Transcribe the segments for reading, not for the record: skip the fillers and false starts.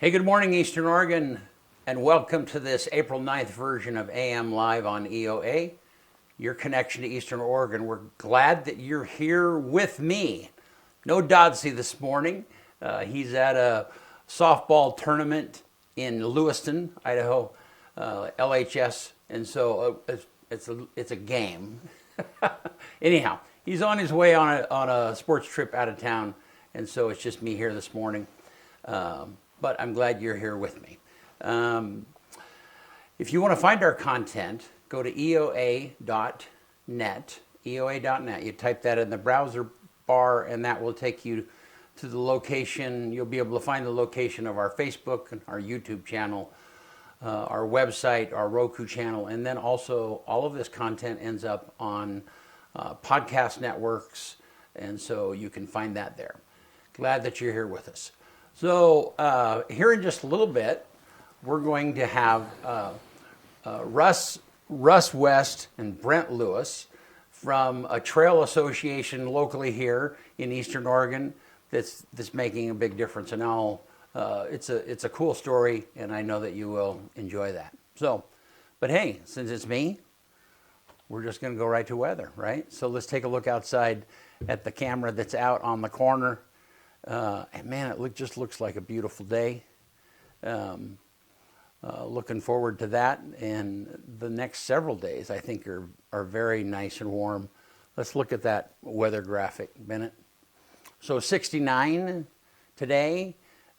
Hey, good morning, Eastern Oregon, and welcome to this April 9th version of AM Live on EOA, your connection to Eastern Oregon. We're glad that you're here with me. No Dodsey this morning. He's at a softball tournament in Lewiston, Idaho, LHS, and so it's a game. Anyhow, he's on his way on a sports trip out of town, and so it's just me here this morning. But I'm glad you're here with me. If you want to find our content, go to EOA.net, EOA.net. You type that in the browser bar, and that will take you to the location. You'll be able to find the location of our Facebook and our YouTube channel, our website, our Roku channel, and then also all of this content ends up on podcast networks, and so you can find that there. Glad that you're here with us. So here in just a little bit, we're going to have Russ West and Brent Lewis from a trail association locally here in Eastern Oregon that's making a big difference. And it's a cool story, and I know that you will enjoy that. So, but hey, since it's me, we're just going to go right to weather, right? So let's take a look outside at the camera that's out on the corner. And man, it just looks like a beautiful day. Looking forward to that, and the next several days I think are very nice and warm. Let's look at that weather graphic, Bennett. So 69 today,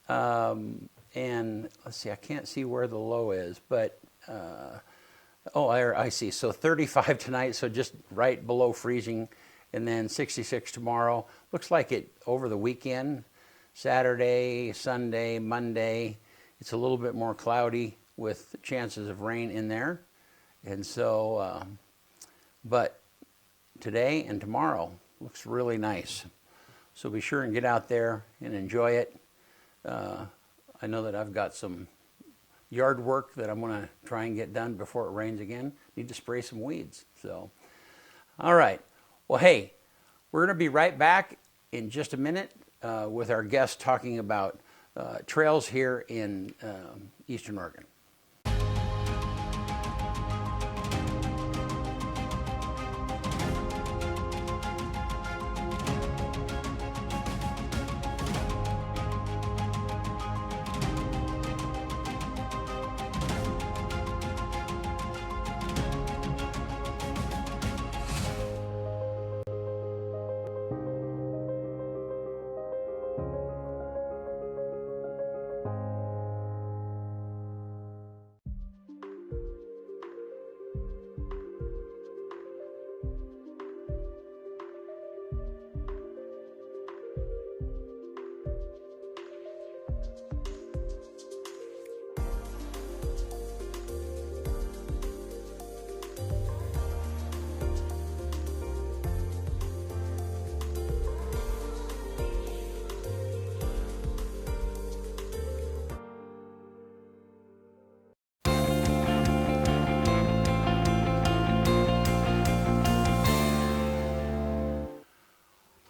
and let's see, I can't see where the low is, but I see. So 35 tonight, so just right below freezing. And then 66 tomorrow. Looks like it over the weekend, Saturday, Sunday, Monday. It's a little bit more cloudy with chances of rain in there. And so, but today and tomorrow looks really nice. So be sure and get out there and enjoy it. I know that I've got some yard work that I'm going to try and get done before it rains again. Need to spray some weeds. So, all right. Well, hey, we're going to be right back in just a minute with our guest talking about trails here in Eastern Oregon.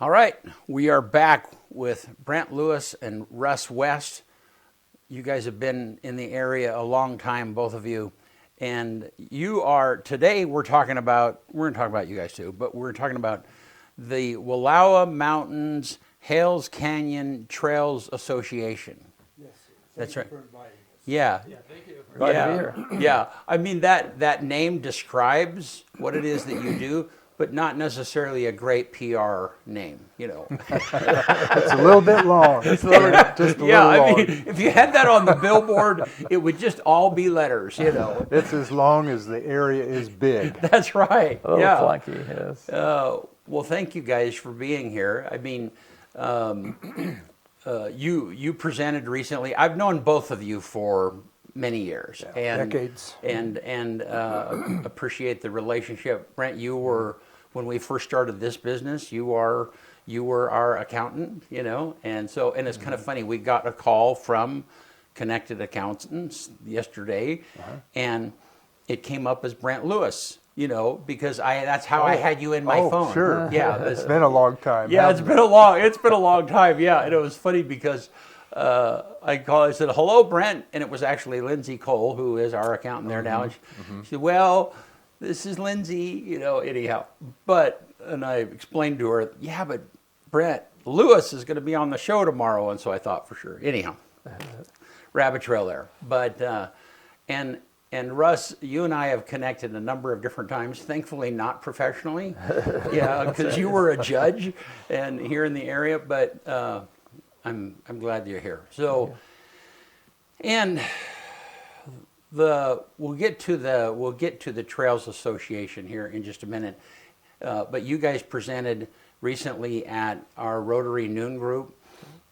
All right, we are back with Brent Lewis and Russ West. You guys have been in the area a long time, both of you. And today we're going to talk about you guys too, but we're talking about the Wallowa Mountains Hales Canyon Trails Association. Yes, that's right. For inviting us. Yeah. Yeah, thank you. Glad to be here. Yeah. I mean, that name describes what it is that you do, but not necessarily a great PR name, you know. It's a little bit long. Just a little long. Mean, if you had that on the billboard, it would just all be letters, you know. It's as long as the area is big. That's right. A little clunky, yes. Well, thank you guys for being here. I mean, you presented recently. I've known both of you for many years, and decades, and appreciate the relationship. Brent, you were, when we first started this business, you were our accountant, you know, and it's kind of funny. We got a call from Connected Accountants yesterday, and it came up as Brent Lewis, you know, because that's how I had you in my phone. Sure. Yeah, it's been a long time. Yeah, it's been a long time. Yeah, and it was funny because I said, hello, Brent. And it was actually Lindsay Cole, who is our accountant there now. She said, well, this is Lindsay, anyhow. And I explained to her, yeah, but Brent, Lewis is going to be on the show tomorrow. And so I thought for sure. Anyhow, rabbit trail there. But, and Russ, you and I have connected a number of different times, thankfully not professionally. Yeah, because you were a judge and here in the area, but I'm glad you're here. So, and we'll get to the Trails Association here in just a minute. But you guys presented recently at our Rotary Noon Group,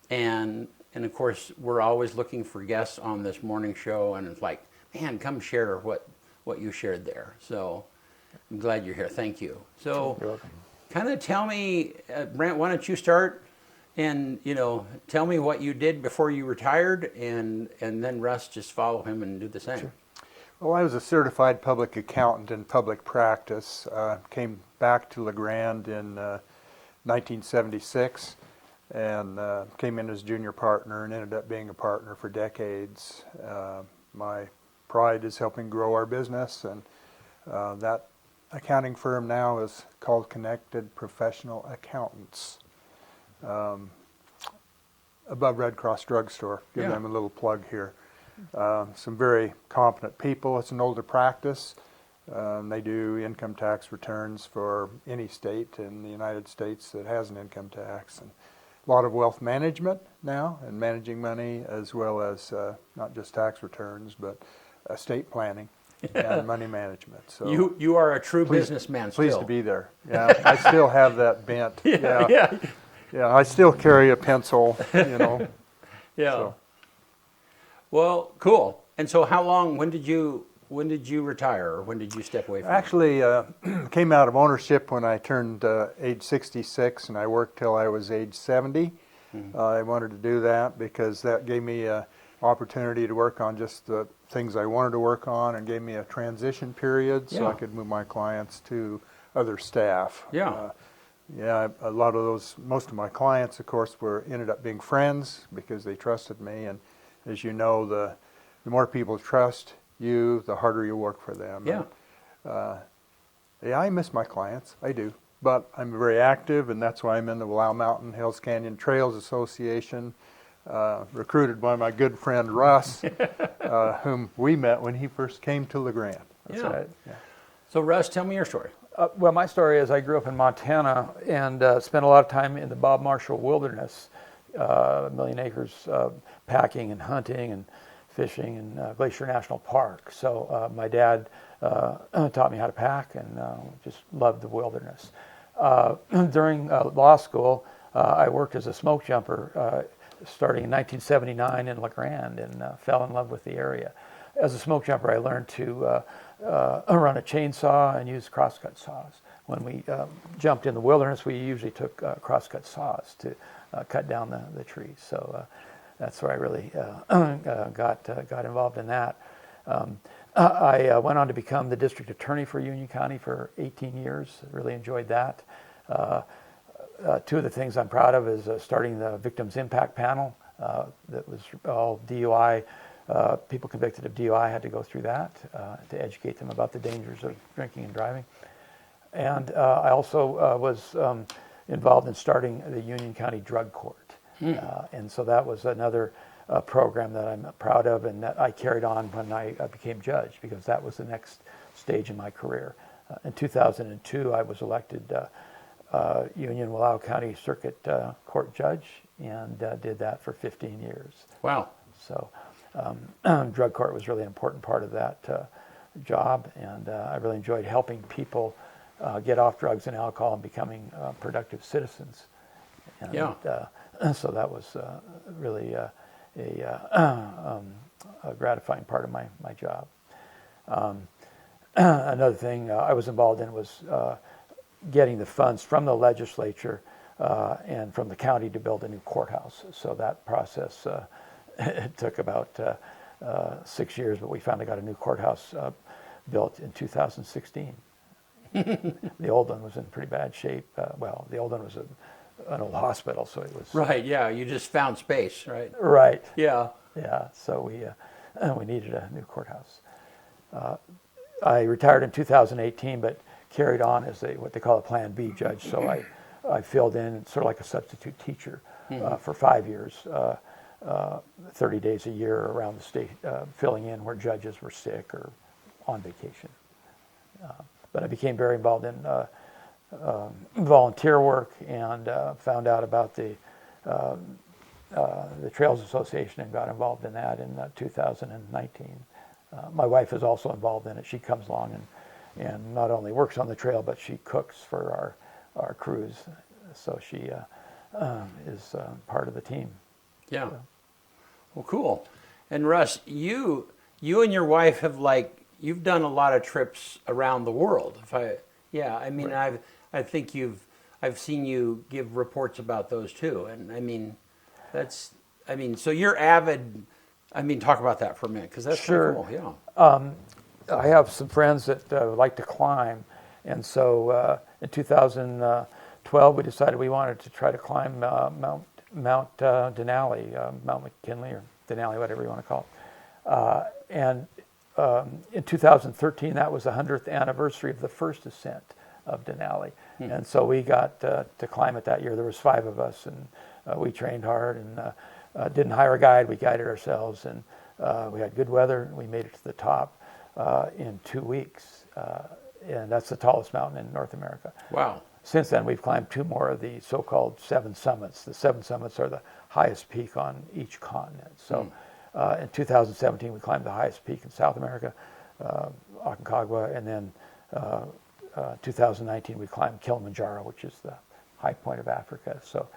and of course we're always looking for guests on this morning show, and it's like, man, come share what you shared there. So I'm glad you're here. Thank you. So kind of tell me, Brent, why don't you start and, tell me what you did before you retired, and then Russ, just follow him and do the same. Sure. Well, I was a certified public accountant in public practice. Came back to LeGrand in 1976 and came in as junior partner and ended up being a partner for decades. My pride is helping grow our business, and that accounting firm now is called Connected Professional Accountants, above Red Cross Drugstore. Give them a little plug here. Some very competent people. It's an older practice. They do income tax returns for any state in the United States that has an income tax, and a lot of wealth management now and managing money, as well as not just tax returns but estate planning and money management. So you are a true businessman still. Pleased to be there. Yeah, I still have that bent. Yeah. I still carry a pencil. Yeah. So. Well, cool. And so, how long? When did you retire, or when did you step away from it? Actually, came out of ownership when I turned age 66, and I worked till I was age 70. I wanted to do that because that gave me an opportunity to work on just the things I wanted to work on, and gave me a transition period so I could move my clients to other staff. A lot of most of my clients, of course, ended up being friends because they trusted me, and as you know, the more people trust you, the harder you work for them. And, I miss my clients, I do, but I'm very active, and that's why I'm in the Willow Mountain Hills Canyon Trails Association, recruited by my good friend Russ, whom we met when he first came to LeGrand. That's right. Yeah. So, Russ, tell me your story. Well, my story is I grew up in Montana and spent a lot of time in the Bob Marshall Wilderness, a million acres, packing and hunting and fishing in Glacier National Park. So my dad taught me how to pack, and just loved the wilderness. During law school, I worked as a smoke jumper starting in 1979 in LeGrand, and fell in love with the area. As a smoke jumper, I learned to run a chainsaw and use crosscut saws. When we jumped in the wilderness, we usually took crosscut saws to cut down the trees. So that's where I really got involved in that. I went on to become the district attorney for Union County for 18 years. Really enjoyed that. Two of the things I'm proud of is starting the Victims Impact Panel. That was all DUI. People convicted of DUI had to go through that to educate them about the dangers of drinking and driving. And I also was involved in starting the Union County Drug Court. And so that was another program that I'm proud of, and that I carried on when I became judge, because that was the next stage in my career. In 2002, I was elected Union Wallowa County Circuit Court judge, and did that for 15 years. Wow. So drug court was really an important part of that job, and I really enjoyed helping people get off drugs and alcohol and becoming productive citizens. And, so that was really a gratifying part of my job. Another thing I was involved in was getting the funds from the legislature and from the county to build a new courthouse. So that process it took about 6 years, but we finally got a new courthouse built in 2016. The old one was in pretty bad shape. Well, the old one was an old hospital, so it was Right, yeah, you just found space, right? right. Yeah. Yeah, so we needed a new courthouse. I retired in 2018, but carried on as what they call a Plan B judge. So I filled in sort of like a substitute teacher for 5 years, 30 days a year around the state, filling in where judges were sick or on vacation. But I became very involved in volunteer work and found out about the Trails Association and got involved in that in 2019. My wife is also involved in it. She comes along and not only works on the trail, but she cooks for our crews. So she is part of the team. Yeah. Well, cool. And Russ, you and your wife have you've done a lot of trips around the world. I mean, Right. I think I've seen you give reports about those too. And I mean, so you're avid. I mean, talk about that for a minute, because that's Sure. pretty cool. Yeah. I have some friends that like to climb, and so in 2012 we decided we wanted to try to climb Mount Denali, Mount McKinley or Denali, whatever you want to call it. And in 2013, that was the 100th anniversary of the first ascent of Denali, and so we got to climb it that year. There was 5 of us, and we trained hard and didn't hire a guide. We guided ourselves, and we had good weather. We made it to the top in 2 weeks, and that's the tallest mountain in North America. Wow. Since then, we've climbed 2 more of the so-called 7 summits. The 7 summits are the highest peak on each continent. So in 2017, we climbed the highest peak in South America, Aconcagua, and then 2019, we climbed Kilimanjaro, which is the high point of Africa. So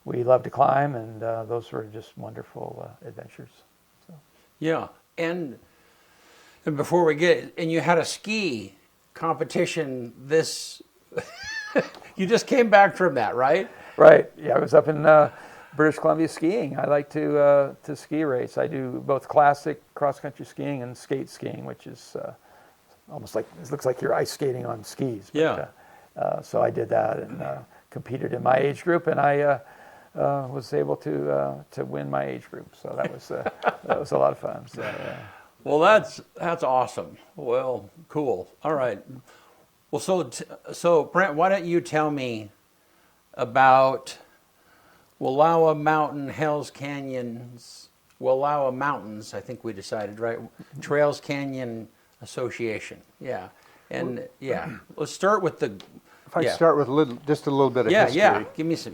we love to climb, and those were just wonderful adventures. So. Yeah. And before we and you had a ski competition you just came back from that, right? Right. Yeah, I was up in British Columbia skiing. I like to ski race. I do both classic cross-country skiing and skate skiing, which is almost like, it looks like you're ice skating on skis. But, Yeah. so I did that and competed in my age group, and I was able to win my age group. So that was a lot of fun. So, Well, that's awesome. Well, cool. All right. Well, so Brent, why don't you tell me about Wallowa Mountain, Hells Canyons, Wallowa Mountains, I think we decided, right? Trails Canyon Association. Yeah. And let's start with If I start with just a little bit of history. Yeah, give me some,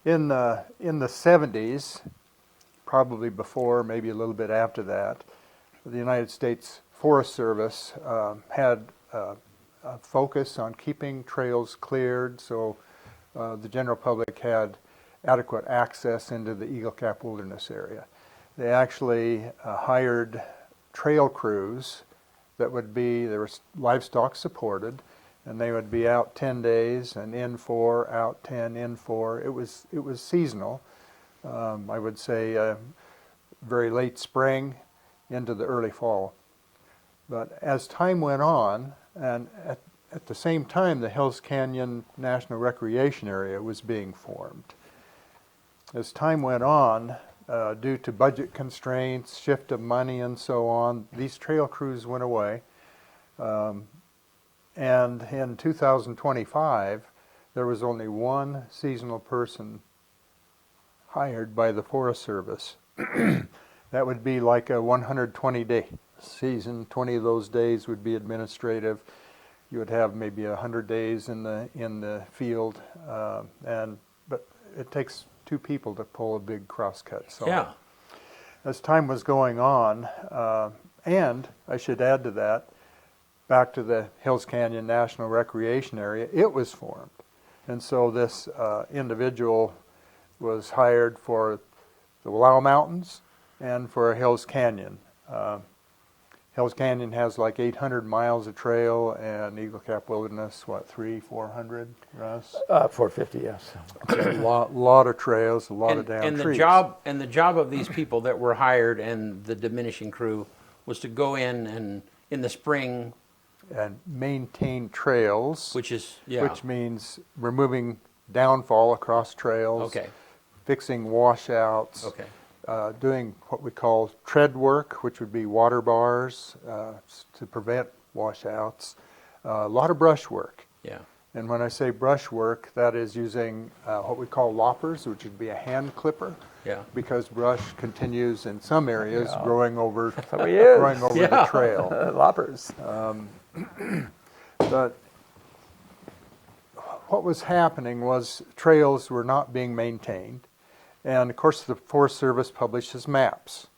In the 70s, probably before, maybe a little bit after that, the United States Forest Service had a focus on keeping trails cleared, so the general public had adequate access into the Eagle Cap Wilderness area. They actually hired trail crews that they were livestock supported, and they would be out 10 days and in 4, out 10, in 4. It was seasonal. I would say very late spring into the early fall. But as time went on, and at the same time, the Hells Canyon National Recreation Area was being formed. As time went on, due to budget constraints, shift of money, and so on, these trail crews went away. And in 2025, there was only one seasonal person hired by the Forest Service. That would be like a 120-day season. 20 of those days would be administrative. You would have maybe 100 days in the field, but it takes 2 people to pull a big crosscut. So Yeah. as time was going on, and I should add to that, back to the Hells Canyon National Recreation Area, it was formed. And so this individual was hired for the Wallowa Mountains and for Hells Canyon. Hells Canyon has like 800 miles of trail, and Eagle Cap Wilderness, 300-400, Russ? 450, yes. A lot of trails, a lot of down and trees. the job of these people that were hired and the diminishing crew was to go in and in the spring, And maintain trails, which is which means removing downfall across trails, Okay. fixing washouts, Okay. doing what we call tread work, which would be water bars to prevent washouts, a lot of brush work. Yeah. And when I say brush work, that is using what we call loppers, which would be a hand clipper, Yeah. because brush continues in some areas growing over, what we use. growing over the Yeah. trail. Loppers. But what was happening was trails were not being maintained. And of course, the Forest Service publishes maps.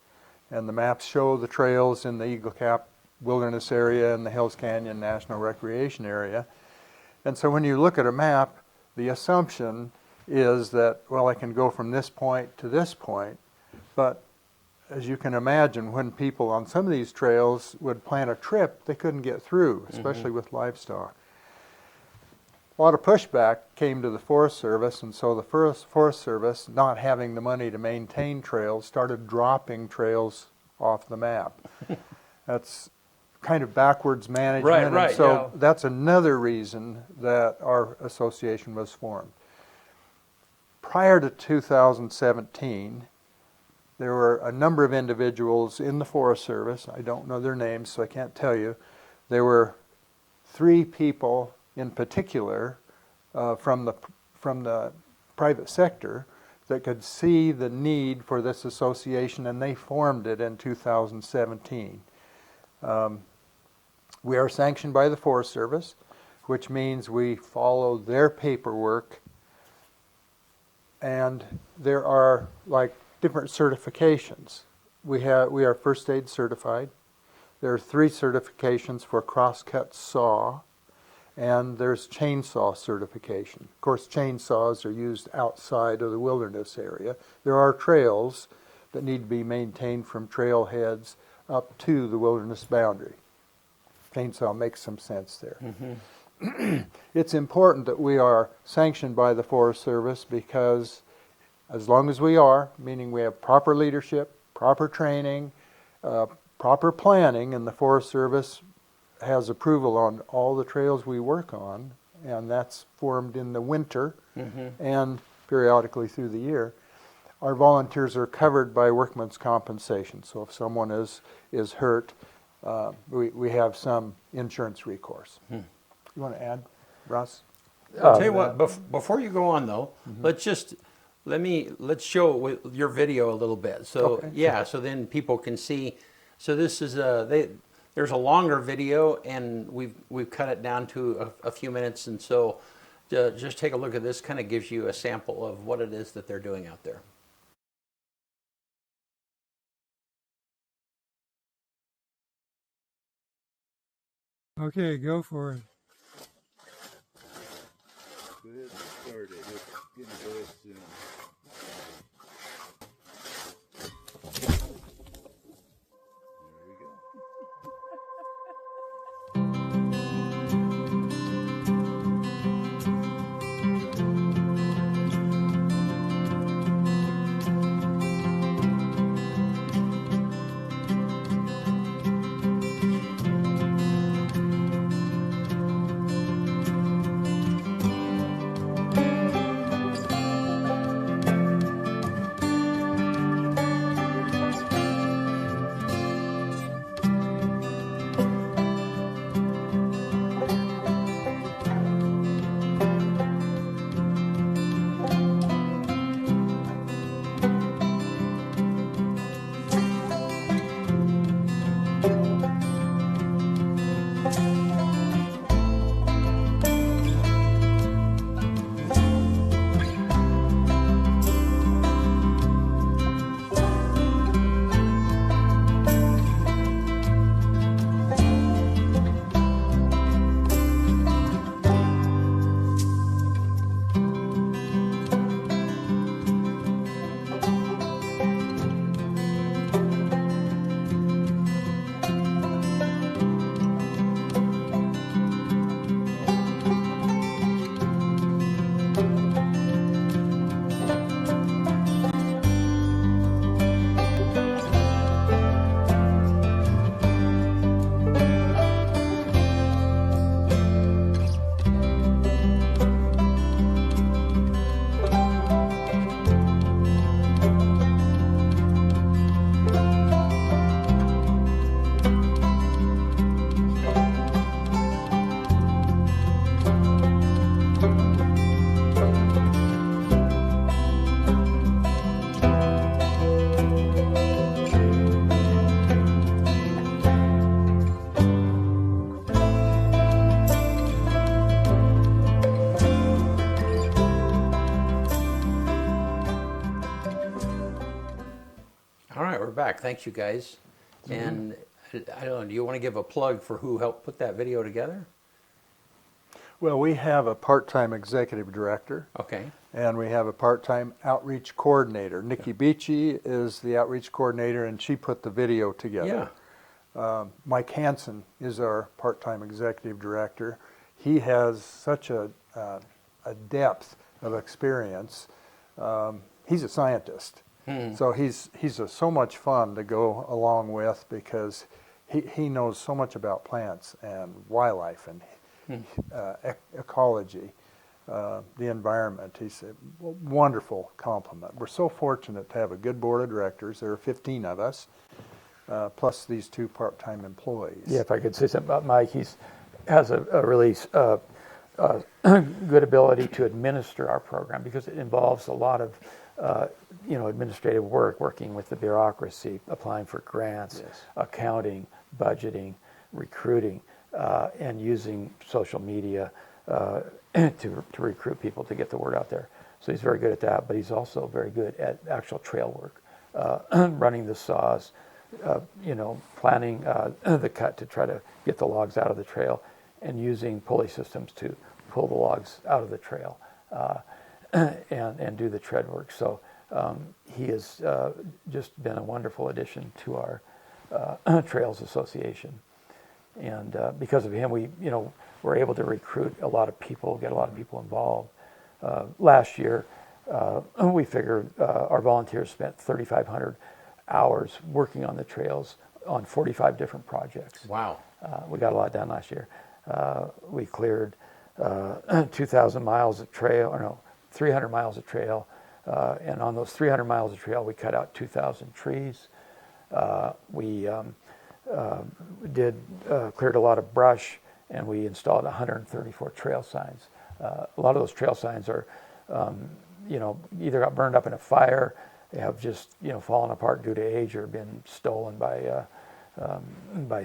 And the maps show the trails in the Eagle Cap Wilderness Area and the Hills Canyon National Recreation Area. And so when you look at a map, the assumption is that, well, I can go from this point to this point. But as you can imagine, when people on some of these trails would plan a trip, they couldn't get through, especially with livestock. A lot of pushback came to the Forest Service, and so the Forest Service, not having the money to maintain trails, started dropping trails off the map. That's kind of backwards management. Right, and so yeah. that's another reason that our association was formed. Prior to 2017, there were a number of individuals in the Forest Service. I don't know their names, so I can't tell you. There were 3 people in particular from the private sector that could see the need for this association, and they formed it in 2017. We are sanctioned by the Forest Service, which means we follow their paperwork, and there are like different certifications. We are first aid certified. There are 3 certifications for crosscut saw, and there's chainsaw certification. Of course, chainsaws are used outside of the wilderness area. There are trails that need to be maintained from trailheads up to the wilderness boundary. Chainsaw makes some sense there. It's important that we are sanctioned by the Forest Service, because as long as we are, meaning we have proper leadership, proper training, proper planning, and the Forest Service has approval on all the trails we work on, and that's formed in the winter and periodically through the year. Our volunteers are covered by workman's compensation, so if someone is hurt, we have some insurance recourse. You want to add, Russ? I'll tell you what, before you go on though, let's show it with your video a little bit. So Okay. yeah, so then people can see. So this is there's a longer video, and we've cut it down to a few minutes, and so just take a look at this. Kind of gives you a sample of what it is that they're doing out there. Okay, go for it. Good started. Getting close soon. There we go. back. Thanks, you guys. And I don't know, do you want to give a plug for who helped put that video together? Well, we have a part-time executive director. Okay. And we have a part-time outreach coordinator. Nikki Beachy is the outreach coordinator, and she put the video together. Mike Hansen is our part-time executive director. He has such a depth of experience. He's a scientist, so he's so much fun to go along with because he knows so much about plants and wildlife and ecology. The environment. He's a wonderful compliment. We're so fortunate to have a good board of directors. There are 15 of us, plus these 2 part-time employees. Yeah, if I could say something about Mike, has a really good ability to administer our program because it involves a lot of administrative work, working with the bureaucracy, applying for grants, accounting, budgeting, recruiting, and using social media to recruit people to get the word out there. So he's very good at that, but he's also very good at actual trail work, running the saws, planning the cut to try to get the logs out of the trail, and using pulley systems to pull the logs out of the trail and do the tread work. So he has just been a wonderful addition to our Trails Association. And because of him, we're able to recruit a lot of people, get a lot of people involved. Last year, we figured our volunteers spent 3,500 hours working on the trails on 45 different projects. Wow. We got a lot done last year. We cleared 2,000 miles of trail, 300 miles of trail. And on those 300 miles of trail, we cut out 2,000 trees. We cleared a lot of brush, and we installed 134 trail signs. A lot of those trail signs are, either got burned up in a fire, they have just, fallen apart due to age or been stolen by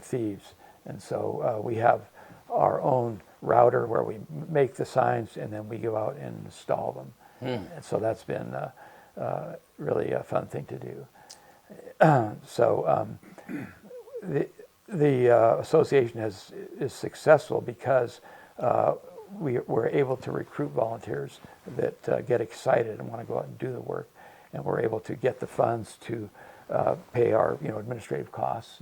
thieves. And so we have our own router where we make the signs and then we go out and install them. And so that's been really a fun thing to do. The association is successful because we're able to recruit volunteers that get excited and want to go out and do the work, and we're able to get the funds to pay our administrative costs.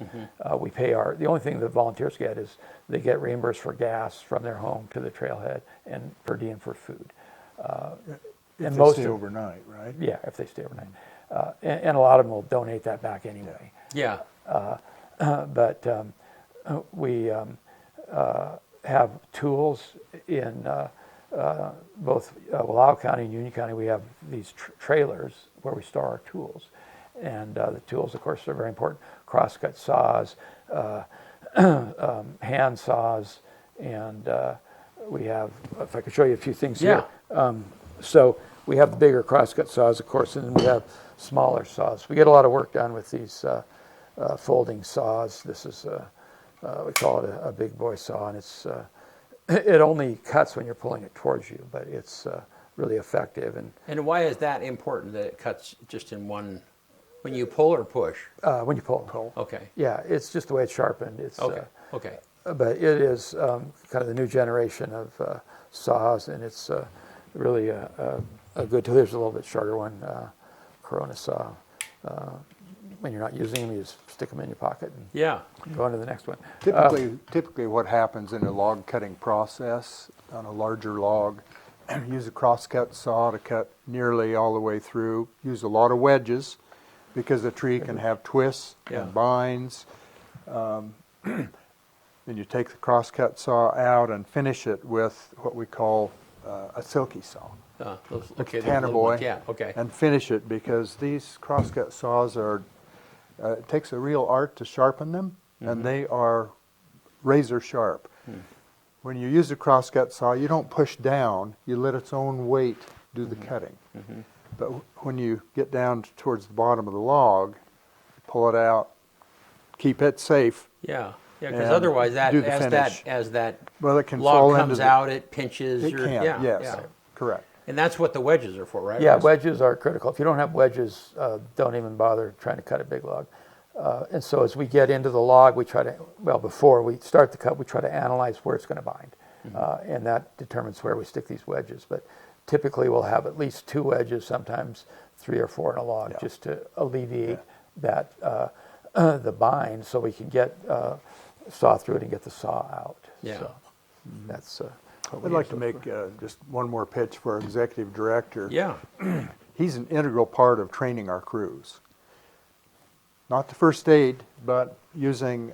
We pay the only thing the volunteers get is they get reimbursed for gas from their home to the trailhead and per diem for food. If they stay overnight, right? Yeah, if they stay overnight. And a lot of them will donate that back anyway. Yeah. But we have tools in both Wallowa County and Union County. We have these trailers where we store our tools. And the tools, of course, are very important. Crosscut saws, hand saws, and we have, if I could show you a few things here. So we have the bigger crosscut saws, of course, and then we have smaller saws. We get a lot of work done with these folding saws. This is, we call it a big boy saw, and it only cuts when you're pulling it towards you, but it's really effective. And why is that important that it cuts just in one, when you pull or push? When you pull. Okay. Yeah, it's just the way it's sharpened. It's Okay. But it is kind of the new generation of saws, and it's really a good tool. Here's a little bit shorter one, Corona saw. When you're not using them, you just stick them in your pocket and go on to the next one. Typically what happens in a log cutting process on a larger log, use a crosscut saw to cut nearly all the way through. Use a lot of wedges because the tree can have twists and binds. Then you take the crosscut saw out and finish it with what we call a silky saw. Tanner boy, and finish it because these crosscut saws are, it takes a real art to sharpen them, and they are razor sharp. When you use a crosscut saw, you don't push down, you let its own weight do the cutting. But when you get down towards the bottom of the log, pull it out, keep it safe. Yeah, because otherwise as that well, it can log fall comes out, it pinches. It can, yes, correct. And that's what the wedges are for, right? Yeah, wedges are critical. If you don't have wedges, don't even bother trying to cut a big log. And so as we get into the log, we try to, well, before we start the cut, we try to analyze where it's going to bind. And that determines where we stick these wedges. But typically we'll have at least 2 wedges, sometimes 3 or 4 in a log, just to alleviate that the bind, so we can get saw through it and get the saw out. Yeah. So that's. I'd like to make just one more pitch for our executive director. Yeah. He's an integral part of training our crews. Not the first aid, but using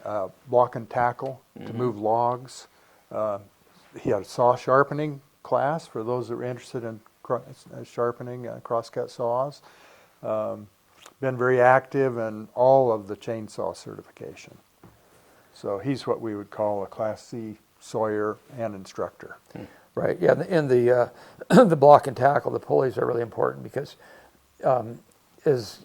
block and tackle to move logs. He had a saw sharpening class for those that were interested in sharpening crosscut saws. Been very active in all of the chainsaw certification. So he's what we would call a Class C sawyer and instructor. Right. Yeah. In the the block and tackle, the pulleys are really important because as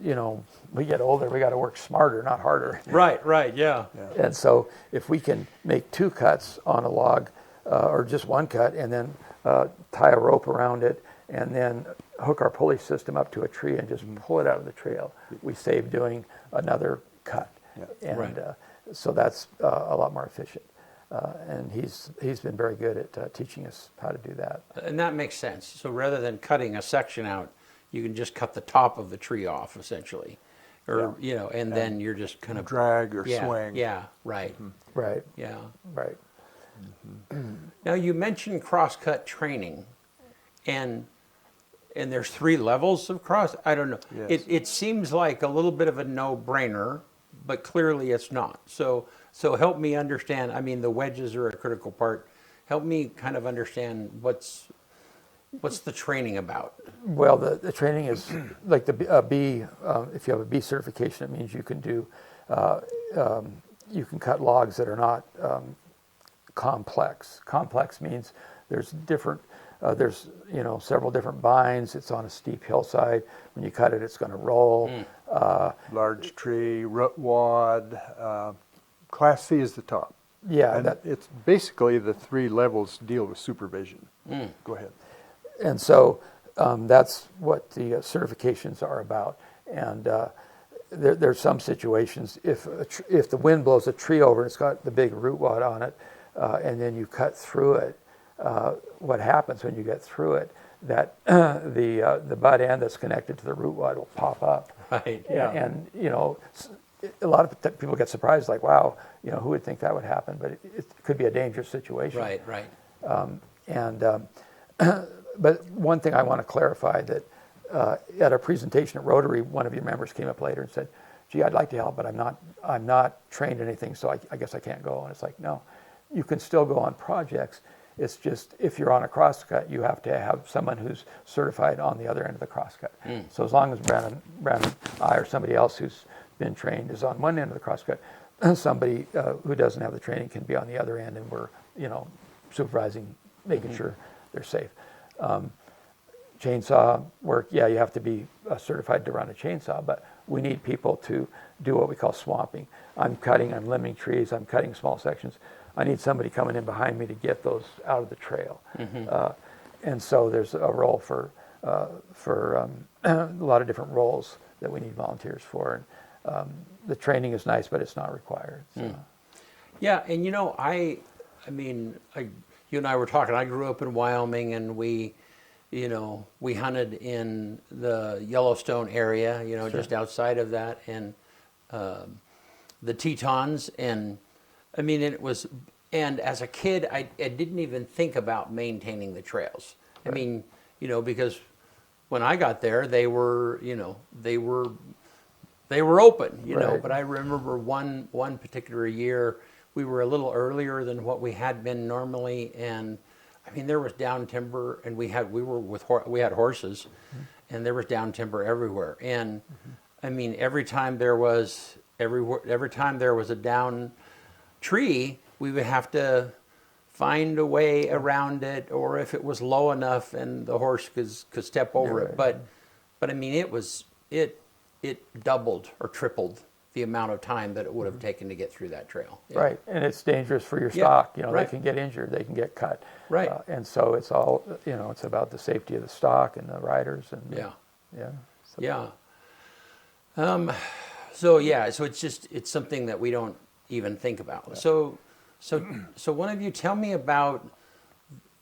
we get older, we got to work smarter, not harder. Right. Right. Yeah. And so if we can make 2 cuts on a log, or just 1 cut, and then tie a rope around it, and then hook our pulley system up to a tree and just pull it out of the trail, we save doing another cut. And Right. So that's a lot more efficient. And he's been very good at teaching us how to do that. And that makes sense. So rather than cutting a section out, you can just cut the top of the tree off, essentially, or and then you're just kind of Drag or swing. Yeah. Right. Right. Yeah. Right. Now you mentioned crosscut training, and there's 3 levels of cross. I don't know. Yes. It seems like a little bit of a no-brainer, but clearly it's not. So help me understand. I mean, the wedges are a critical part. Help me kind of understand what's the training about. Well, the training is like the B. If you have a B certification, it means you can do you can cut logs that are not complex. Complex means there's different. There's several different binds. It's on a steep hillside. When you cut it, it's going to roll. Large tree, root wad. Class C is the top. Yeah, And it's basically the 3 levels deal with supervision. Go ahead. and so that's what the certifications are about. And there's some situations if the wind blows a tree over and it's got the big root wad on it, and then you cut through it. What happens when you get through it? That the butt end that's connected to the root wad will pop up. Right. Yeah. And a lot of people get surprised, like, wow, who would think that would happen? But it could be a dangerous situation. Right. Right. But one thing I want to clarify that at our presentation at Rotary, one of your members came up later and said, "Gee, I'd like to help, but I'm not trained in anything, so I guess I can't go." And it's like, no, you can still go on projects. It's just if you're on a crosscut, you have to have someone who's certified on the other end of the crosscut. So as long as Brandon, I, or somebody else who's been trained is on one end of the crosscut, somebody who doesn't have the training can be on the other end, and we're supervising, making sure they're safe. Chainsaw work, yeah, you have to be certified to run a chainsaw, but we need people to do what we call swamping. I'm limbing trees, I'm cutting small sections. I need somebody coming in behind me to get those out of the trail. And so there's a role for a lot of different roles that we need volunteers for. And the training is nice, but it's not required. So. Yeah, and I mean, you and I were talking. I grew up in Wyoming, and we hunted in the Yellowstone area, Sure. just outside of that, and the Tetons, and I mean, and as a kid, I didn't even think about maintaining the trails. Right. I mean, because when I got there, they were open, Right. But I remember one particular year, we were a little earlier than what we had been normally, and I mean, there was down timber, and we had horses, and there was down timber everywhere. And I mean, every time there was a down tree, we would have to find a way around it, or if it was low enough and the horse could step over it. But I mean, it doubled or tripled the amount of time that it would have taken to get through that trail. Yeah. Right, and it's dangerous for your stock. Right. They can get injured, they can get cut. Right. And so it's all, it's about the safety of the stock and the riders. And Yeah. yeah. So. Yeah. So yeah, so it's something that we don't even think about. So one of you tell me about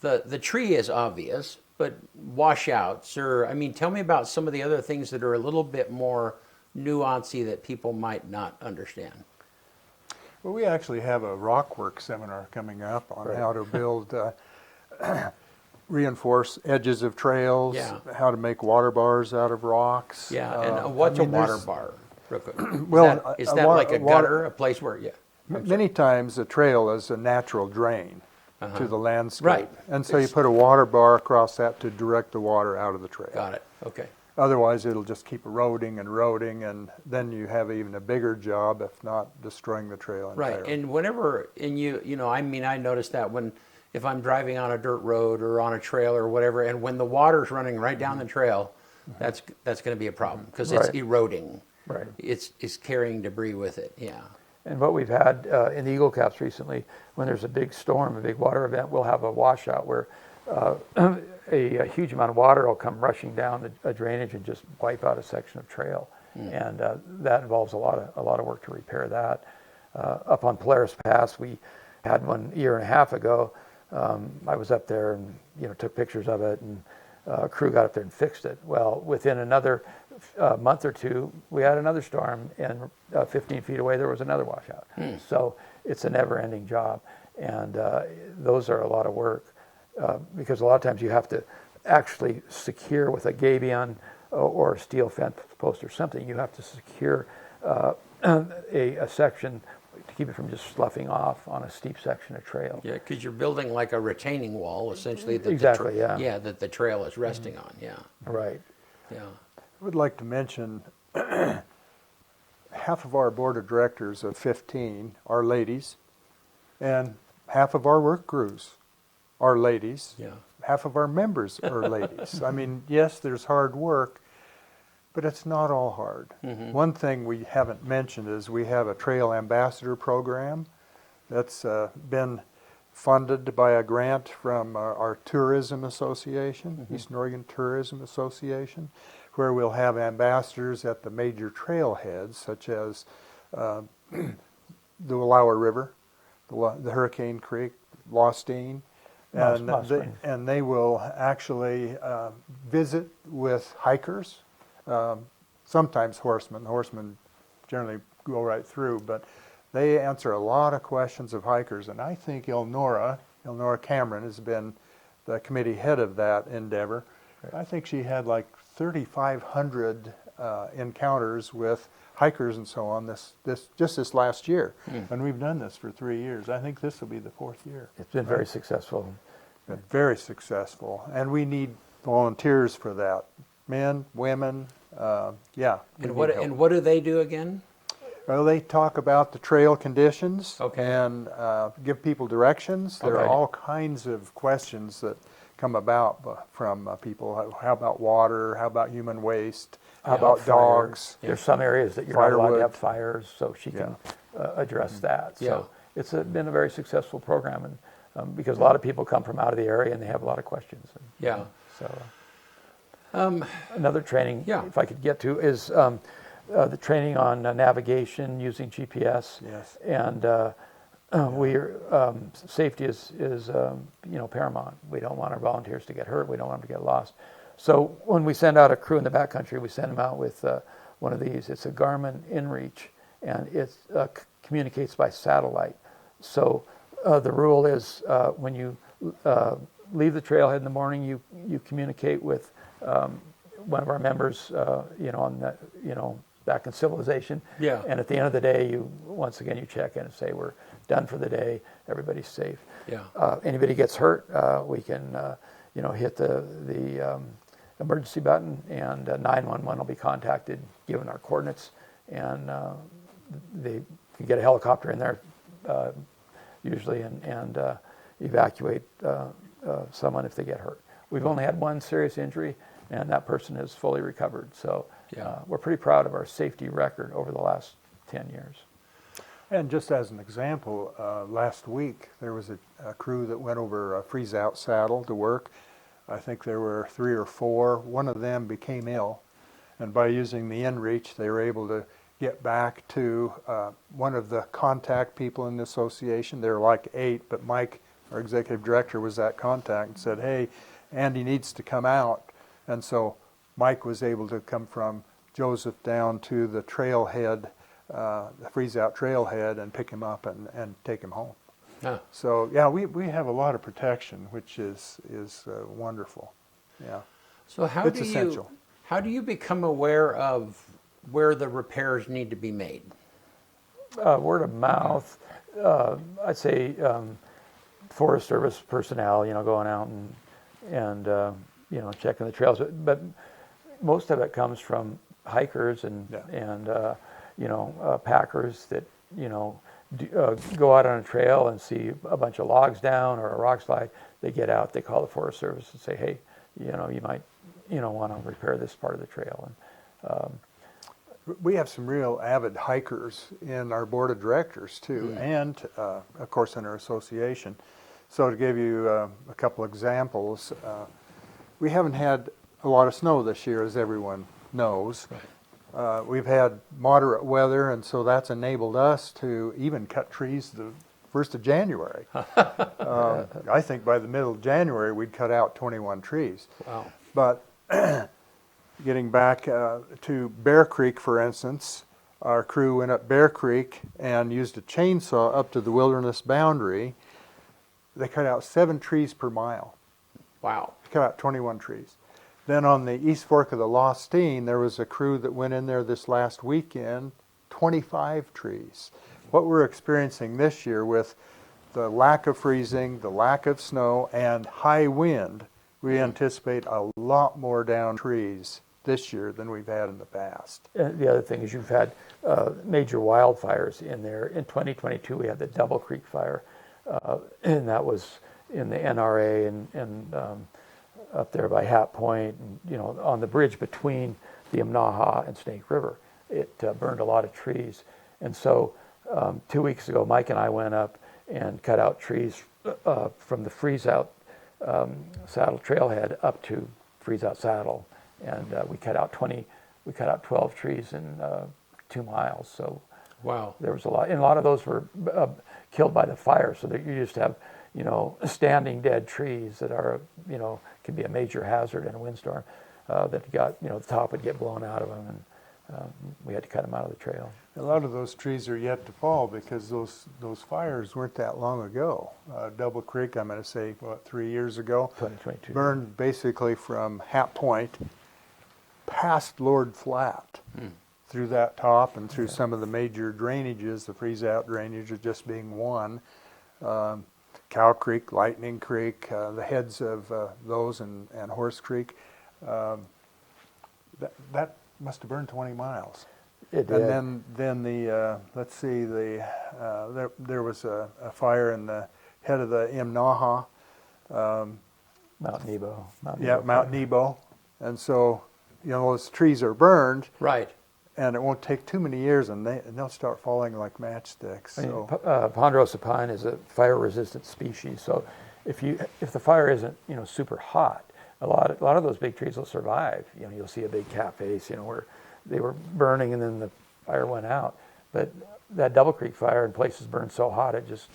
the tree is obvious, but washouts, or I mean, tell me about some of the other things that are a little bit more nuancy that people might not understand. Well, we actually have a rock work seminar coming up on how to build reinforce edges of trails, Yeah. how to make water bars out of rocks. Yeah, and what's I mean, a water there's- bar? Real quick. Well, Is a that wa- like a a water- gutter, a place where, yeah. Many times a trail is a natural drain to the landscape. Right. And so you put a water bar across that to direct the water out of the trail. Got it, okay. Otherwise, it'll just keep eroding and eroding, and then you have even a bigger job, if not destroying the trail entirely. Right, and whenever, and you know, I mean, I notice that if I'm driving on a dirt road or on a trail or whatever, and when the water's running right down the trail, that's going to be a problem, because it's Right. eroding. Right. It's carrying debris with it, yeah. And what we've had in the Eagle Caps recently, when there's a big storm, a big water event, we'll have a washout where a huge amount of water will come rushing down a drainage and just wipe out a section of trail. And that involves a lot of work to repair that. Up on Polaris Pass, we had one a year and a half ago. I was up there and took pictures of it, and a crew got up there and fixed it. Well, within another month or two, we had another storm, and 15 feet away there was another washout. So it's a never-ending job, and those are a lot of work because a lot of times you have to actually secure with a gabion or a steel fence post or something. You have to secure a section to keep it from just sloughing off on a steep section of trail. Yeah, because you're building like a retaining wall, essentially. That Exactly, yeah. Yeah, that the trail is resting on, yeah. Right. Yeah. I would like to mention half of our board of directors of 15 are ladies, and half of our work crews are ladies. Yeah. Half of our members are ladies. I mean, yes, there's hard work, but it's not all hard. One thing we haven't mentioned is we have a trail ambassador program that's been funded by a grant from our tourism association, Eastern Oregon Tourism Association, where we'll have ambassadors at the major trailheads, such as the Wallowa River, the Hurricane Creek, Lostine, and they will actually visit with hikers, sometimes horsemen. Horsemen generally go right through, but they answer a lot of questions of hikers, and I think Elnora Cameron has been the committee head of that endeavor. I think she had like 3,500 encounters with hikers and so on this last year, and we've done this for 3 years. I think this will be the 4th year. It's been very successful. Been very successful, and we need volunteers for that. Men, women, yeah. And what do they do again? Well, they talk about the trail conditions Okay. and give people directions. There are Okay. all kinds of questions that come about from people. How about water? How about human waste? How about dogs? There's some areas that you're not allowed to Firewood. have fires, so she can address that. Yeah. So it's been a very successful program, and because a lot of people come from out of the area and they have a lot of questions. And, Yeah. So another training, Yeah. if I could get to, is the training on navigation using GPS. Yes. And safety is paramount. We don't want our volunteers to get hurt. We don't want them to get lost. So when we send out a crew in the backcountry, we send them out with one of these. It's a Garmin InReach, and it communicates by satellite. So the rule is when you leave the trailhead in the morning, you communicate with one of our members, on that, back in civilization. Yeah. And at the end of the day, once again you check in and say we're done for the day. Everybody's safe. Yeah. Anybody gets hurt, we can hit the emergency button, and 911 will be contacted, given our coordinates, and they can get a helicopter in there usually and evacuate someone if they get hurt. We've only had one serious injury, and that person is fully recovered. So we're pretty proud of our safety record over the last 10 years. And just as an example, last week there was a crew that went over a freeze-out saddle to work. I think there were 3 or 4. One of them became ill, and by using the InReach, they were able to get back to one of the contact people in the association. There were like 8, but Mike, our executive director, was that contact and said, hey, Andy needs to come out. And so Mike was able to come from Joseph down to the trailhead, the freeze-out trailhead, and pick him up and take him home. Huh. So yeah, we have a lot of protection, which is wonderful. Yeah. So It's essential. how do you become aware of where the repairs need to be made? Word of mouth. I'd say Forest Service personnel, going out and checking the trails. But most of it comes from hikers and packers that go out on a trail and see a bunch of logs down or a rock slide. They get out, they call the Forest Service and say, hey, you might want to repair this part of the trail. And we have some real avid hikers in our board of directors too, and of course in our association. So to give you a couple examples, we haven't had a lot of snow this year, as everyone knows. We've had moderate weather, and so that's enabled us to even cut trees the 1st of January. I think by the middle of January we'd cut out 21 trees. Wow. But getting back to Bear Creek, for instance, our crew went up Bear Creek and used a chainsaw up to the wilderness boundary. They cut out 7 trees per mile. Wow. Cut out 21 trees. Then on the East Fork of the Lostine, there was a crew that went in there this last weekend, 25 trees. What we're experiencing this year with the lack of freezing, the lack of snow, and high wind, we anticipate a lot more down trees this year than we've had in the past. the other thing is you've had major wildfires in there. In 2022, we had the Double Creek fire, and that was in the NRA and up there by Hat Point, and, on the bridge between the Imnaha and Snake River. It burned a lot of trees. And so 2 weeks ago, Mike and I went up and cut out trees from the freeze-out saddle trailhead up to freeze-out saddle. And we cut out 12 trees in 2 miles. So Wow. there was a lot, and a lot of those were killed by the fire. So that you just have, standing dead trees that are, can be a major hazard in a windstorm. That got, the top would get blown out of them, and we had to cut them out of the trail. A lot of those trees are yet to fall because those fires weren't that long ago. Double Creek, I'm going to say, 3 years ago, 2022. burned basically from Hat Point past Lord Flat, through that top and through some of the major drainages, the freeze-out drainage just being one. Cow Creek, Lightning Creek, the heads of those, and Horse Creek. That must have burned 20 miles. It did. And then the let's see, there was a fire in the head of the Imnaha. Mount Nebo. Mount Nebo. And so, those trees are burned, Right. and it won't take too many years, and they'll start falling like matchsticks. So Ponderosa pine is a fire-resistant species. So if the fire isn't super hot, a lot of those big trees will survive. You'll see a big cat face, where they were burning and then the fire went out. But that Double Creek fire in places burned so hot it just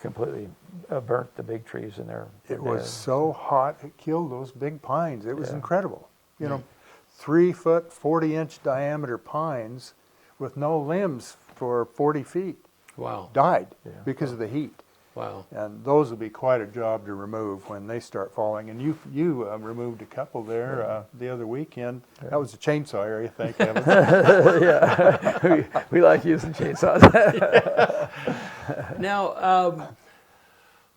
completely burnt the big trees in there. it was so hot it killed those big pines. It was incredible. 3 foot, 40-inch diameter pines with no limbs for 40 feet Wow. died because of the heat. Wow. And those will be quite a job to remove when they start falling. And you removed a couple there the other weekend. That was a chainsaw area, thank heaven. we like using chainsaws. Now,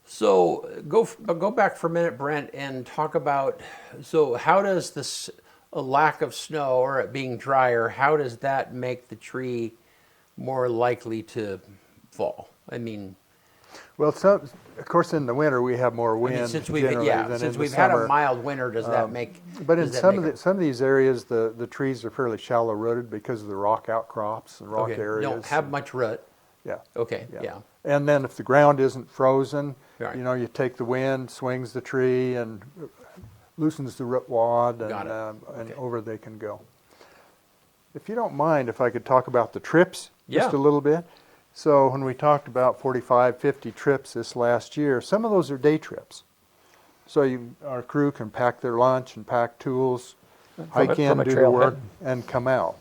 so go back for a minute, Brent, and talk about, so how does this, a lack of snow or it being drier, how does that make the tree more likely to fall? I mean, Well, of course, in the winter we have more wind. since we've generally than since in we've the had summer. a mild winter, does that make? But in does that some make of these areas, the trees are fairly shallow rooted because of the rock outcrops and rock okay, areas. don't have much root. Yeah. Okay, yeah. And then if the ground isn't frozen, Right. you take the wind, swings the tree, and loosens the root wad, and Got it. and Okay. over they can go. If you don't mind, if I could talk about the trips just Yeah. a little bit. So when we talked about 45, 50 trips this last year, some of those are day trips. So our crew can pack their lunch and pack tools, hike in, from a do the trailhead. work, and come out.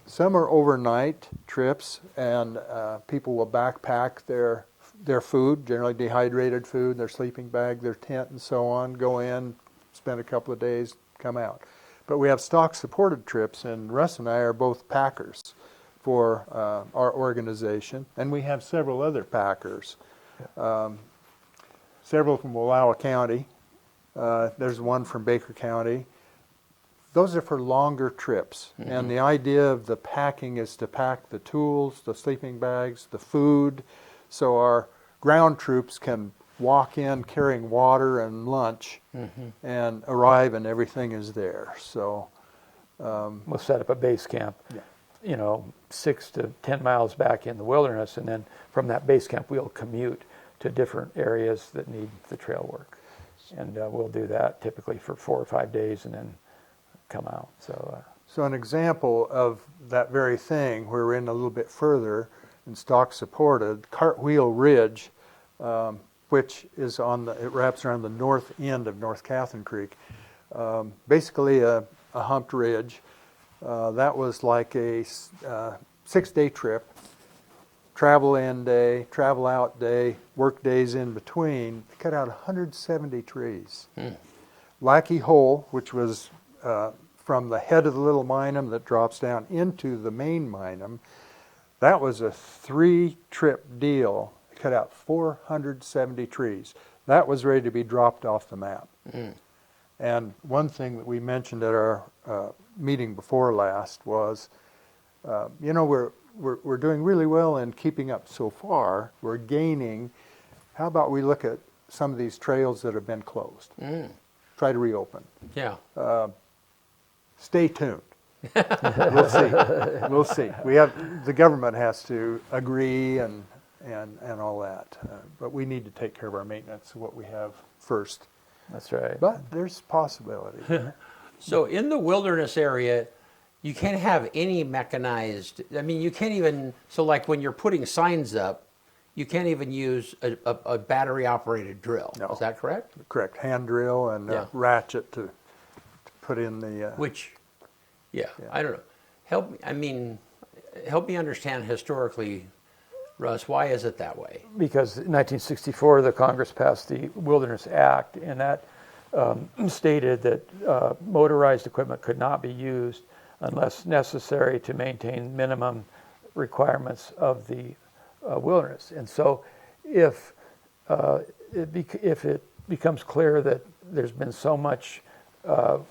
Some are overnight trips, and people will backpack their food, generally dehydrated food, their sleeping bag, their tent, and so on, go in, spend a couple of days, come out. But we have stock-supported trips, and Russ and I are both packers for our organization, and we have several other packers. Several from Wallowa County. There's one from Baker County. Those are for longer trips, and the idea of the packing is to pack the tools, the sleeping bags, the food, so our ground troops can walk in carrying water and lunch and arrive and everything is there. So We'll set up a base camp, you know, 6 to 10 miles back in the wilderness, and then from that base camp we'll commute to different areas that need the trail work. And we'll do that typically for 4 or 5 days and then come out. So an example of that very thing, where we're in a little bit further and stock supported, Cartwheel Ridge, which is it wraps around the north end of North Catherine Creek. Basically a humped ridge. That was like a 6-day trip. Travel in day, travel out day, work days in between. Cut out 170 trees. Lackey Hole, which was from the head of the Little Minum that drops down into the main Minum, that was a 3-trip deal. Cut out 470 trees. That was ready to be dropped off the map. And one thing that we mentioned at our meeting before last was, you know, we're doing really well in keeping up so far. We're gaining. How about we look at some of these trails that have been closed? Try to reopen. Yeah. Stay tuned. We'll see. We'll see. The government has to agree and all that. But we need to take care of our maintenance, what we have first. That's right. But there's possibility. So in the wilderness area, you can't have any mechanized, I mean, you can't even, so like when you're putting signs up, you can't even use a battery operated drill. No. Is that correct? Correct. Hand drill and Yeah. ratchet to put in the... Which, I don't know. Help me understand historically, Russ, why is it that way? Because in 1964 the Congress passed the Wilderness Act, and that stated that motorized equipment could not be used unless necessary to maintain minimum requirements of the wilderness. And so if it becomes clear that there's been so much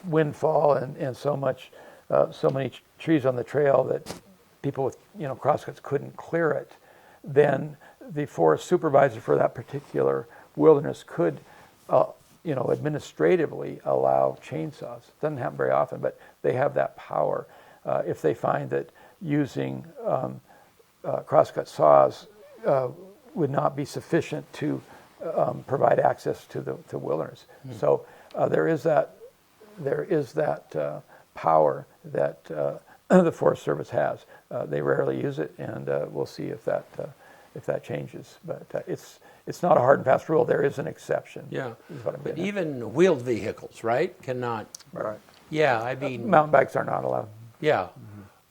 windfall and so many trees on the trail that people with crosscuts couldn't clear it, then the forest supervisor for that particular wilderness could administratively allow chainsaws. It doesn't happen very often, but they have that power. If they find that using crosscut saws would not be sufficient to provide access to the wilderness. So there is that power that the Forest Service has. They rarely use it, and we'll see if that changes. But it's not a hard and fast rule. There is an exception. Yeah, is what I'm but getting at. even wheeled vehicles, right, cannot. Right. Yeah, I mean. Mountain bikes are not allowed. Yeah,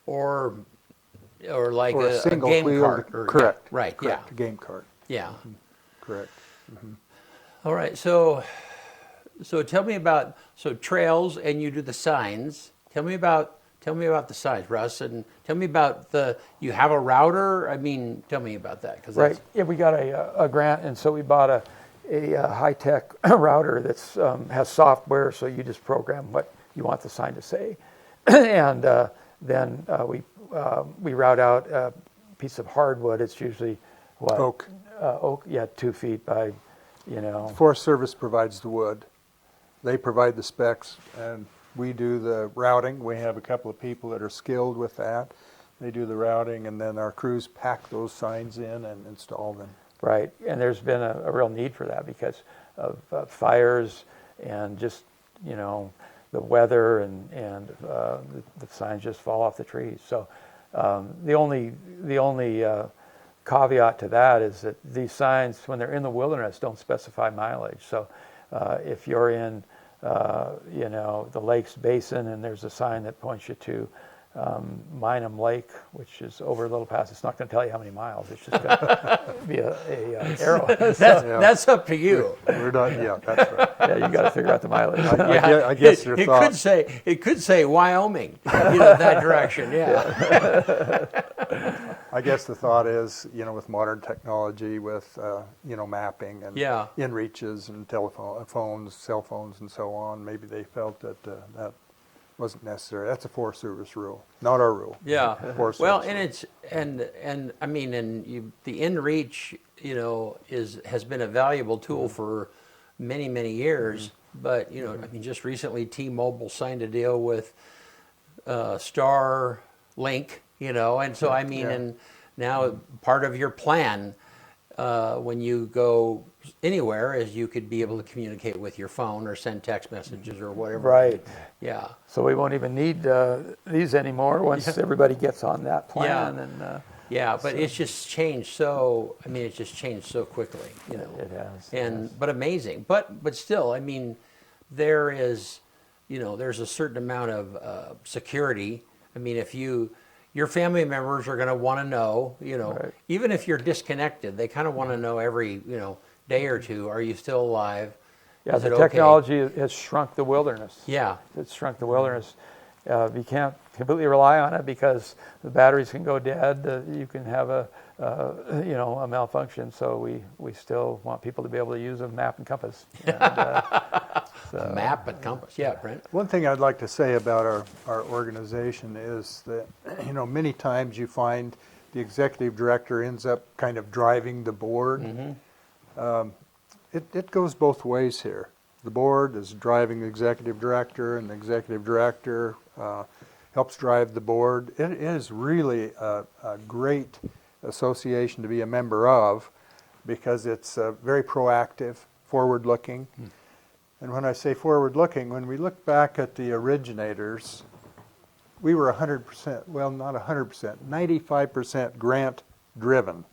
or like Or a single game wheeled, cart. correct. Yeah, right. Correct. A game cart. Yeah. Correct. All right. So tell me about trails, and you do the signs. Tell me about the signs, Russ, and tell me about you have a router. I mean, tell me about that, because Right. Yeah, we got a grant, and so we bought a high-tech router that's has software, so you just program what you want the sign to say, and then we route out a piece of hardwood. It's usually what? Oak. Oak. Yeah, 2 feet by, Forest Service provides the wood. They provide the specs, and we do the routing. We have a couple of people that are skilled with that. They do the routing, and then our crews pack those signs in and install them. Right, and there's been a real need for that because of fires and just, the weather and the signs just fall off the trees. So the only caveat to that is that these signs, when they're in the wilderness, don't specify mileage. So if you're in the Lakes Basin and there's a sign that points you to Minam Lake, which is over a little past, it's not going to tell you how many miles. It's just going to be a arrow. That's up to you. We're done. Yeah, that's right. Yeah, you got to figure out the mileage. I guess your thought. It could say Wyoming, that direction. Yeah. I guess the thought is, with modern technology, with mapping and inReaches and phones, cell phones, and so on, maybe they felt that that wasn't necessary. That's a Forest Service rule, not our rule. Yeah. Forest Well, Service and rule. it's the inReach, has been a valuable tool for many, many years. But just recently, T-Mobile signed a deal with Starlink. And so and now part of your plan when you go anywhere is you could be able to communicate with your phone or send text messages or whatever. Right. Yeah. So we won't even need these anymore once everybody gets on that plan. Yeah. But it's just changed so. It's just changed so quickly. It has. But amazing. But still, there is, there's a certain amount of security. If your family members are going to want to know, Right. even if you're disconnected, they kind of want to know every, day or two, are you still alive? Yeah, Is the it technology has shrunk the wilderness. Yeah. It's shrunk the wilderness. You can't completely rely on it because the batteries can go dead. You can have a malfunction. So we still want people to be able to use a map and compass. A map and compass. Yeah, Brent. One thing I'd like to say about our organization is that, many times you find the executive director ends up kind of driving the board. Mm-hmm. It goes both ways here. The board is driving the executive director, and the executive director helps drive the board. It is really a great association to be a member of because it's very proactive, forward-looking. And when I say forward-looking, when we look back at the originators, we were 100%, well, not 100%, 95% grant-driven.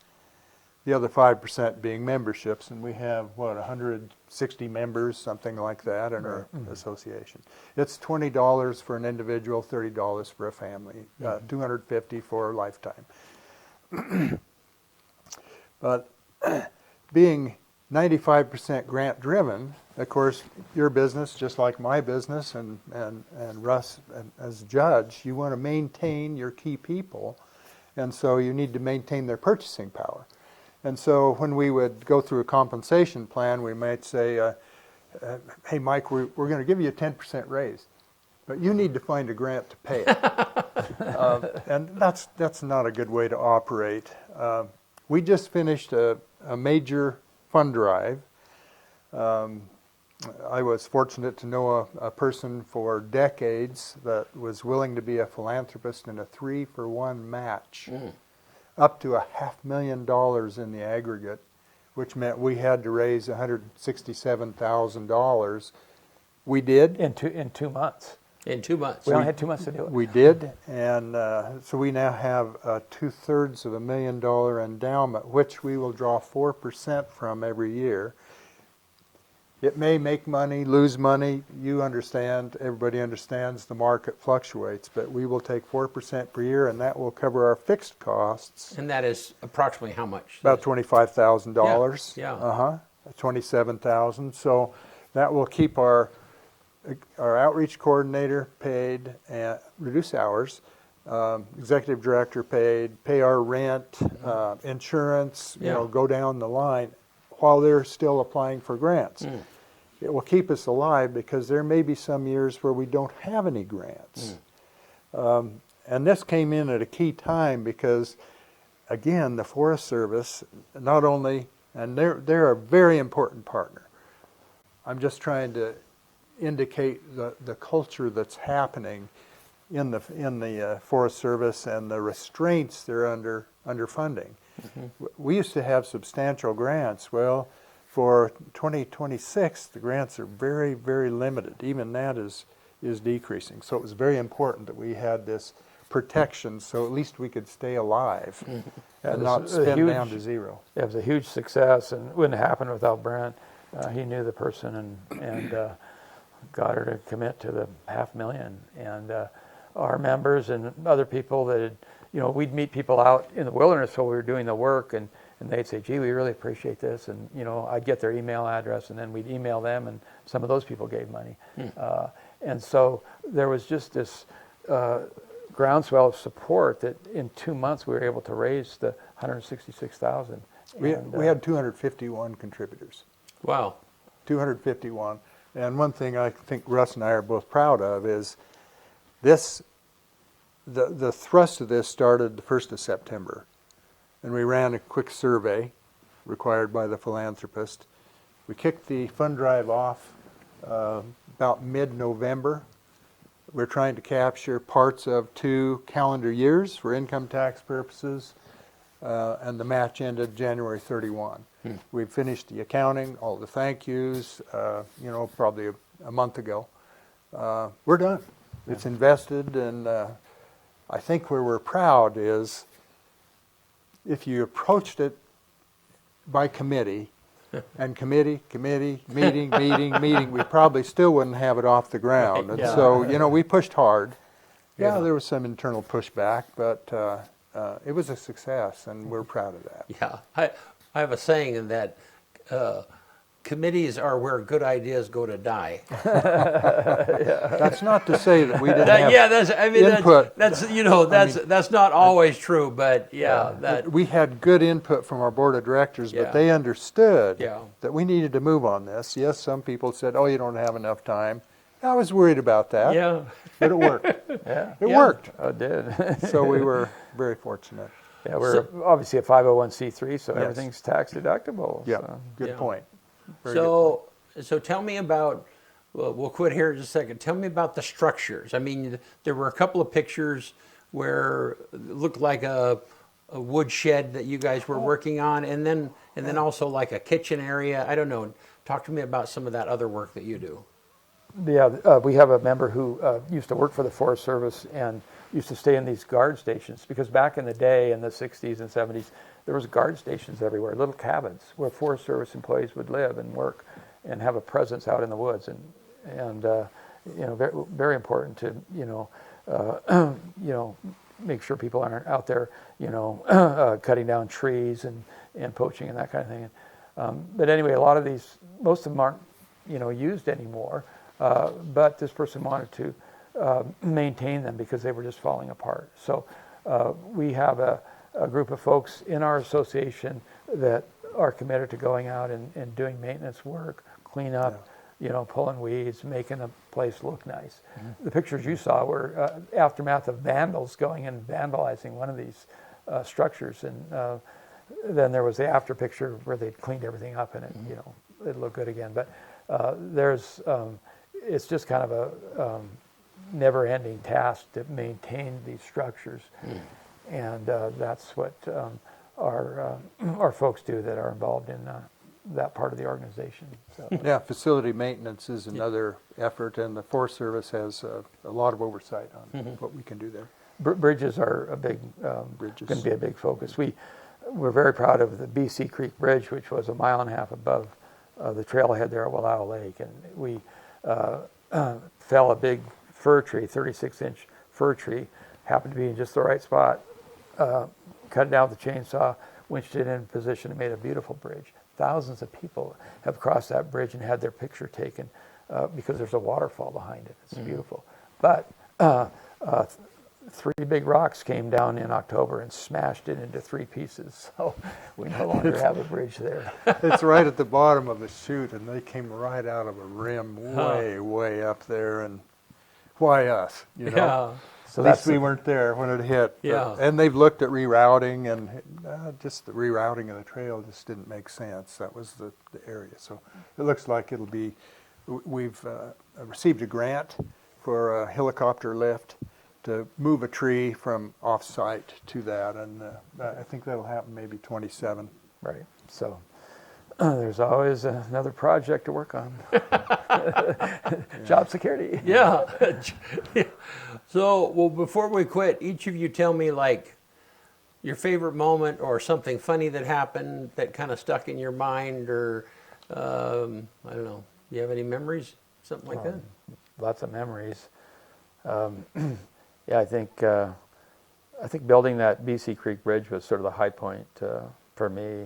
The other 5% being memberships, and we have, 160 members, something like that, in our association. It's $20 for an individual, $30 for a family, $250 for a lifetime. But being 95% grant-driven, of course, your business, just like my business and Russ as judge, you want to maintain your key people, and so you need to maintain their purchasing power. And so when we would go through a compensation plan, we might say, hey, Mike, we're going to give you a 10% raise, but you need to find a grant to pay it. And that's not a good way to operate. We just finished a major fund drive. I was fortunate to know a person for decades that was willing to be a philanthropist in a 3-for-1 match. Up to $500,000 in the aggregate, which meant we had to raise $167,000. We did. In 2 months. In 2 months. We only had 2 months to do it. We did, and so we now have a $250,000 endowment, which we will draw 4% from every year. It may make money, lose money. You understand, everybody understands the market fluctuates, but we will take 4% per year, and that will cover our fixed costs. And that is approximately how much? About $25,000. Yeah. $27,000. So that will keep our outreach coordinator paid, and reduce hours, executive director paid, pay our rent, insurance, go down the line, while they're still applying for grants. It will keep us alive because there may be some years where we don't have any grants. And this came in at a key time because, again, the Forest Service, not only, and they're a very important partner. I'm just trying to indicate the culture that's happening in the Forest Service and the restraints they're under funding. We used to have substantial grants. Well, for 2026, the grants are very, very limited. Even that is is decreasing. So it was very important that we had this protection, so at least we could stay alive and not It's a spin huge- down to zero. It was a huge success, and wouldn't have happened without Brent. He knew the person and got her to commit to the $500,000. And our members and other people that had, we'd meet people out in the wilderness while we were doing the work, and they'd say, "Gee, we really appreciate this." And I'd get their email address, and then we'd email them, and some of those people gave money. And so there was just this groundswell of support that in 2 months we were able to raise the $166,000. We had 251 contributors. Wow. 251. And one thing I think Russ and I are both proud of is this, the thrust of this started the 1st of September. And we ran a quick survey required by the philanthropist. We kicked the fund drive off about mid-November. We're trying to capture parts of 2 calendar years for income tax purposes, and the match ended January 31. We finished the accounting, all the thank yous, probably a month ago. We're done. It's invested, and I think where we're proud is if you approached it by committee, and committee, meeting, we probably still wouldn't have it off the ground. And Yeah. so, we pushed hard. Yeah. There was some internal pushback, but it was a success, and we're proud of that. Yeah, I have a saying in that committees are where good ideas go to die. That's not to say that we didn't have input. That's not always true, but that We had good input from our board of directors, Yeah. but they understood Yeah. that we needed to move on this. Yes, some people said, "Oh, you don't have enough time." I was worried about that, yeah. but it worked. Yeah, It worked. it did. So we were very fortunate. Yeah, we're obviously a 501c3, so Yes. everything's tax deductible. Yeah, So. good Yeah. point. Very good point. So tell me about. Well, we'll quit here in just a second. Tell me about the structures. I mean, there were a couple of pictures where it looked like a wood shed that you guys were working on, and then also like a kitchen area. I don't know. Talk to me about some of that other work that you do. Yeah, we have a member who used to work for the Forest Service and used to stay in these guard stations, because back in the day, in the 60s and 70s, there was guard stations everywhere, little cabins where Forest Service employees would live and work and have a presence out in the woods, and very, very important to make sure people aren't out there cutting down trees and poaching and that kind of thing. But anyway, a lot of these, most of them aren't used anymore. But this person wanted to maintain them because they were just falling apart. So we have a group of folks in our association that are committed to going out and doing maintenance work, clean up, pulling weeds, making the place look nice. Mm-hmm. The pictures you saw were aftermath of vandals going and vandalizing one of these structures, and then there was the after picture where they'd cleaned everything up and it looked good again. But it's just kind of a never-ending task to maintain these structures, and that's what our folks do that are involved in that part of the organization. So. Yeah, facility maintenance is another effort, and the Forest Service has a lot of oversight on what we can do there. Bridges are a big, Bridges. going to be a big focus. We're very proud of the BC Creek Bridge, which was 1.5 miles above the trailhead there at Wallowa Lake, and we fell a big fir tree, 36-inch fir tree, happened to be in just the right spot, cut it down with a chainsaw, winched it in position, and made a beautiful bridge. Thousands of people have crossed that bridge and had their picture taken because there's a waterfall behind it. It's beautiful. But 3 big rocks came down in October and smashed it into 3 pieces. So we no longer have a bridge there. It's right at the bottom of the chute, and they came right out of a rim way up there, and why us? Yeah. So At least we weren't there when it hit. Yeah. And they've looked at rerouting, and just the rerouting of the trail just didn't make sense. That was the area. So it looks like it'll be, we've received a grant for a helicopter lift to move a tree from off-site to that, and I think that'll happen maybe 27. Right. So There's always another project to work on. Job security. Yeah. So, well, before we quit, each of you tell me like your favorite moment or something funny that happened that kind of stuck in your mind, or I don't know. You have any memories, something like that? Lots of memories. Yeah, I think building that BC Creek Bridge was sort of the high point for me.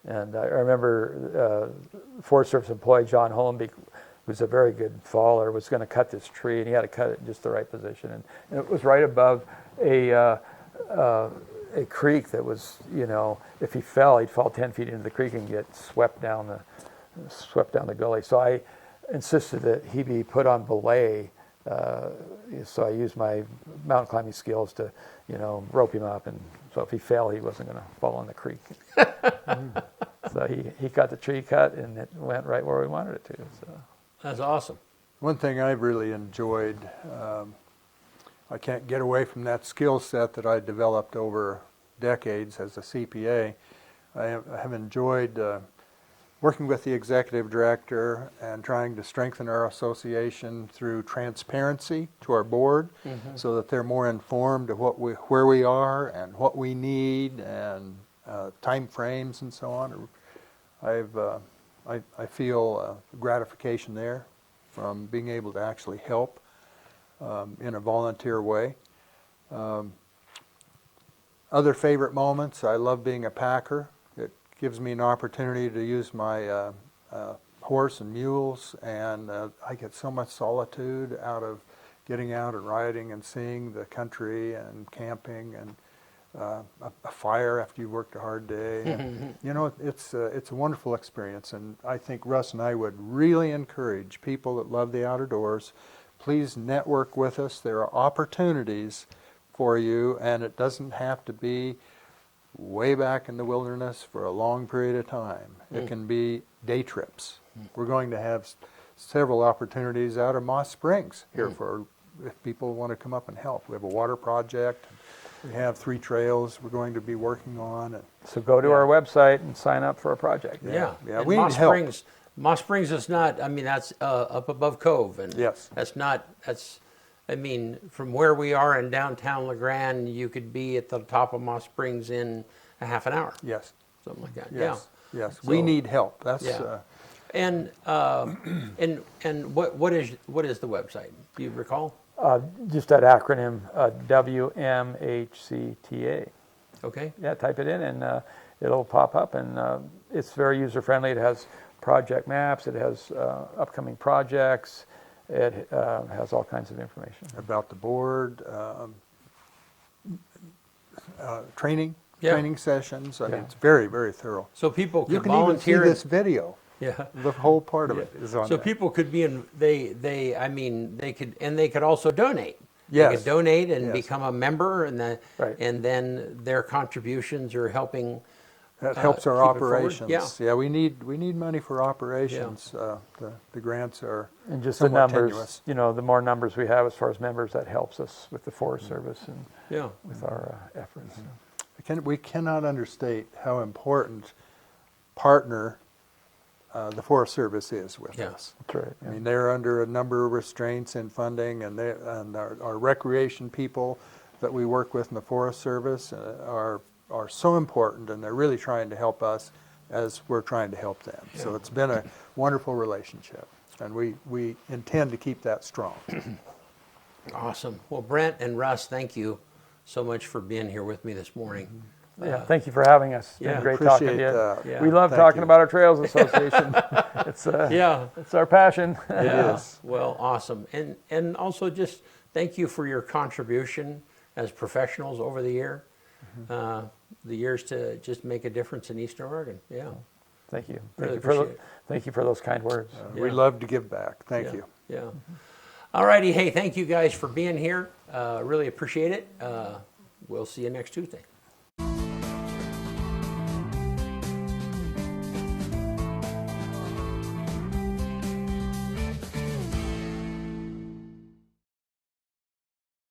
And I remember Forest Service employee John Holmby, who's a very good faller, was going to cut this tree, and he had to cut it in just the right position. And it was right above a creek that was, if he fell, he'd fall 10 feet into the creek and get swept down the gully. So I insisted that he be put on belay. So I used my mountain climbing skills to, rope him up, and so if he fell, he wasn't going to fall in the creek. So he got the tree cut, and it went right where we wanted it to. So That's awesome. One thing I've really enjoyed, I can't get away from that skill set that I developed over decades as a CPA. I have enjoyed working with the executive director and trying to strengthen our association through transparency to our board, so that they're more informed of where we are and what we need, and time frames and so on. I feel gratification there from being able to actually help in a volunteer way. Other favorite moments, I love being a packer. It gives me an opportunity to use my horse and mules, and I get so much solitude out of getting out and riding and seeing the country and camping, and a fire after you've worked a hard day. It's a wonderful experience, and I think Russ and I would really encourage people that love the outdoors, please network with us. There are opportunities for you, and it doesn't have to be way back in the wilderness for a long period of time. It can be day trips. We're going to have several opportunities out of Moss Springs here for if people want to come up and help. We have a water project. We have 3 trails we're going to be working on. So go to our website and sign up for a project. Yeah, And we need help. Moss Springs is not, that's up above Cove. And Yes. from where we are in downtown LeGrand, you could be at the top of Moss Springs in a half an hour. Yes. Something like that. Yes. Yes. So- We need help. That's Yeah. And what is the website? Do you recall? Just that acronym, WMHCTA. Okay. Yeah, type it in, and it'll pop up, and it's very user-friendly. It has project maps, it has upcoming projects, it has all kinds of information. about the board, training sessions. I mean, Yeah. it's very, very thorough. So people could You can even see volunteer. this video. Yeah. The whole part of it is on So there. people could be in. They could also donate. They Yes. could donate and Yes. become a member, and Right. then their contributions are helping. That helps our keep it forward. operations. Yeah. We need money for operations. The grants are And just the somewhat numbers, tenuous. the more numbers we have as far as members, that helps us with the Forest Service and Yeah. with our efforts. We cannot understate how important partner the Forest Service is with Yeah. us. That's right. I Yeah. mean, they're under a number of restraints in funding, and our recreation people that we work with in the Forest Service are so important, and they're really trying to help us as we're trying to help them. So it's been a wonderful relationship, and we intend to keep that strong. Awesome. Well, Brent and Russ, thank you so much for being here with me this morning. Yeah, thank you for having us. It's yeah. been great talking to Appreciate you. that. Yeah. We love Thank talking you. about our Trails Association. It's Yeah. our passion. Yeah. is. Well, awesome. And also just thank you for your contribution as professionals over the years to just make a difference in Eastern Oregon. Yeah. Thank you. Really Thank you for those kind words. We Yeah. love to give back. Thank Yeah. you. Yeah. All righty. Hey, thank you guys for being here. Really appreciate it. We'll see you next Tuesday.